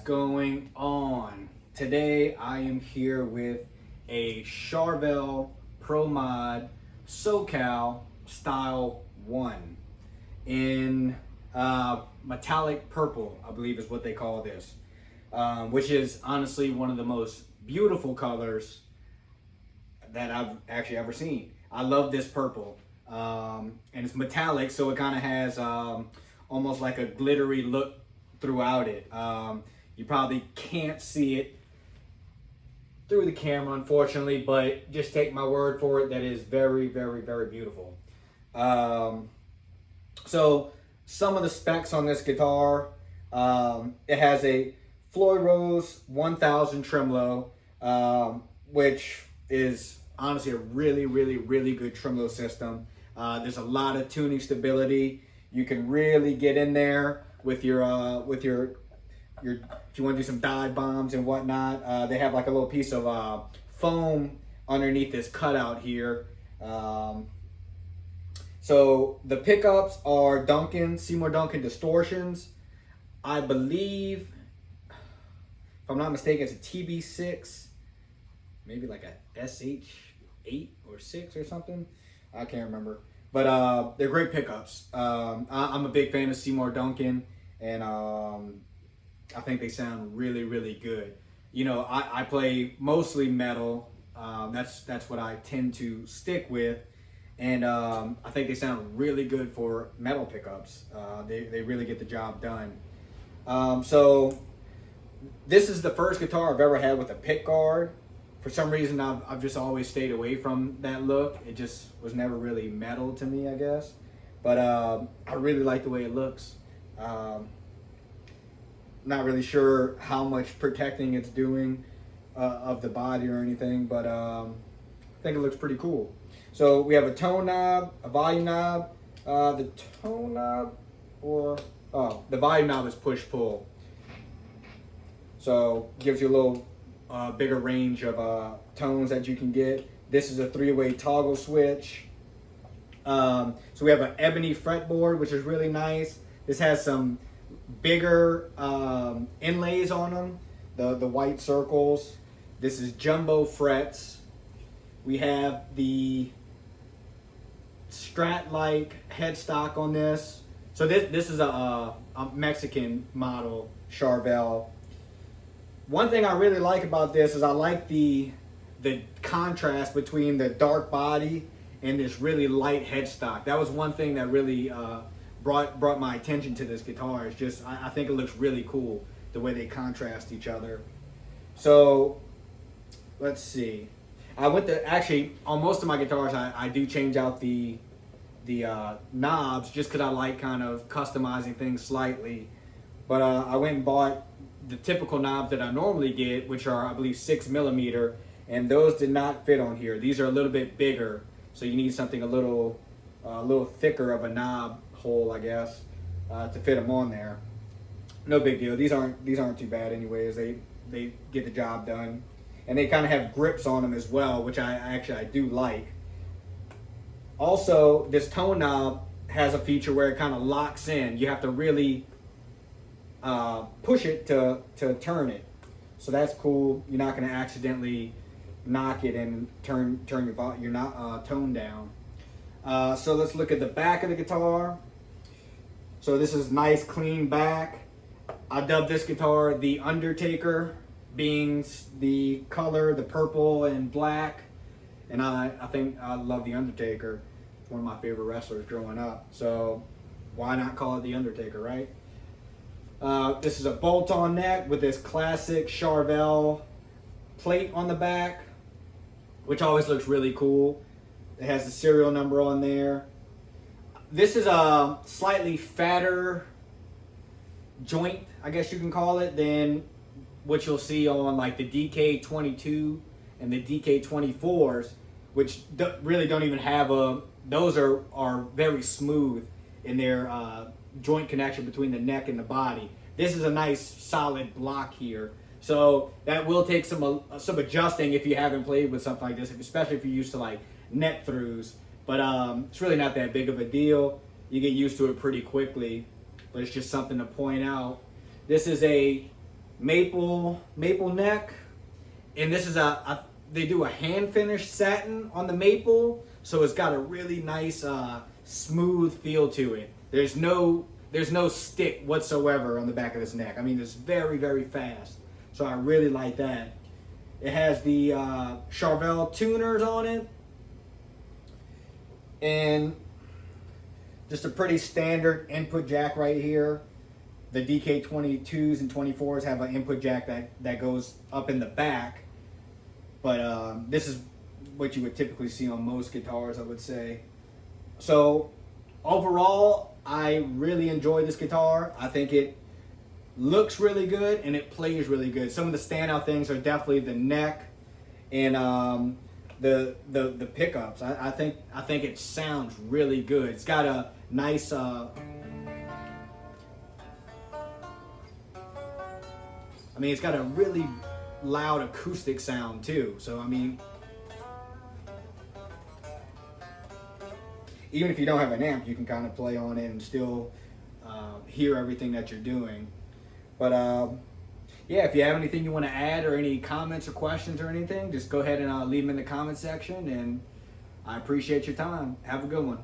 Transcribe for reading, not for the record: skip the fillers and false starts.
Going on today, I am here with a Charvel Pro Mod SoCal Style 1 in metallic purple, I believe is what they call this, which is honestly one of the most beautiful colors that I've actually ever seen. I love this purple, and it's metallic, so it kind of has almost like a glittery look throughout it. You probably can't see it through the camera, unfortunately, but just take my word for it, that is very, very, very beautiful. So some of the specs on this guitar, it has a Floyd Rose 1000 Tremolo, which is honestly a really, really, really good tremolo system. There's a lot of tuning stability. You can really get in there with your if you want to do some dive bombs and whatnot. They have like a little piece of foam underneath this cutout here. So the pickups are Seymour Duncan distortions. I believe, if I'm not mistaken, it's a TB6, maybe like a SH8 or 6 or something. I can't remember. But they're great pickups. I'm a big fan of Seymour Duncan, and I think they sound really, really good. You know, I play mostly metal. That's what I tend to stick with, and I think they sound really good for metal pickups. They really get the job done. So this is the first guitar I've ever had with a pick guard. For some reason, I've just always stayed away from that look. It just was never really metal to me, I guess. But I really like the way it looks. Not really sure how much protecting it's doing of the body or anything, but I think it looks pretty cool. So we have a tone knob, a volume knob. The tone knob, the volume knob is push-pull. So gives you a little bigger range of tones that you can get. This is a 3-way toggle switch. So we have an ebony fretboard, which is really nice. This has some bigger inlays on them, the white circles. This is jumbo frets. We have the Strat-like headstock on this. So this is a Mexican model Charvel. One thing I really like about this is I like the contrast between the dark body and this really light headstock. That was one thing that really brought my attention to this guitar. It's just, I think it looks really cool the way they contrast each other. So let's see. Actually, on most of my guitars, I do change out the knobs just because I like kind of customizing things slightly. But I went and bought the typical knobs that I normally get, which are, I believe, 6mm, and those did not fit on here. These are a little bit bigger, so you need something a little thicker of a knob hole, I guess, to fit them on there. No big deal. These aren't too bad anyways. They get the job done, and they kind of have grips on them as well, which I do like. Also, this tone knob has a feature where it kind of locks in. You have to really push it to turn it, so that's cool. You're not going to accidentally knock it and turn your tone down. So let's look at the back of the guitar. So this is nice, clean back. I dubbed this guitar the Undertaker, being the color, the purple and black. And I think I love the Undertaker. It's one of my favorite wrestlers growing up. So why not call it the Undertaker, right? This is a bolt-on neck with this classic Charvel plate on the back, which always looks really cool. It has the serial number on there. This is a slightly fatter joint, I guess you can call it, than what you'll see on like the DK22 and the DK24s, which really don't even have a, those are very smooth in their joint connection between the neck and the body. This is a nice solid block here. So that will take some adjusting if you haven't played with something like this, especially if you're used to like neck throughs. But it's really not that big of a deal. You get used to it pretty quickly, but it's just something to point out. This is a maple neck, and this is they do a hand finished satin on the maple, so it's got a really nice smooth feel to it. There's no stick whatsoever on the back of this neck. I mean, it's very, very fast. So I really like that. It has the Charvel tuners on it, and just a pretty standard input jack right here. The DK22s and 24s have an input jack that goes up in the back, but this is what you would typically see on most guitars, I would say. So overall, I really enjoy this guitar. I think it looks really good and it plays really good. Some of the standout things are definitely the neck and the pickups. I think it sounds really good. It's got a nice I mean, it's got a really loud acoustic sound too. So I mean, even if you don't have an amp, you can kind of play on it and still hear everything that you're doing. But yeah, if you have anything you want to add or any comments or questions or anything, just go ahead and leave them in the comment section. And I appreciate your time. Have a good one.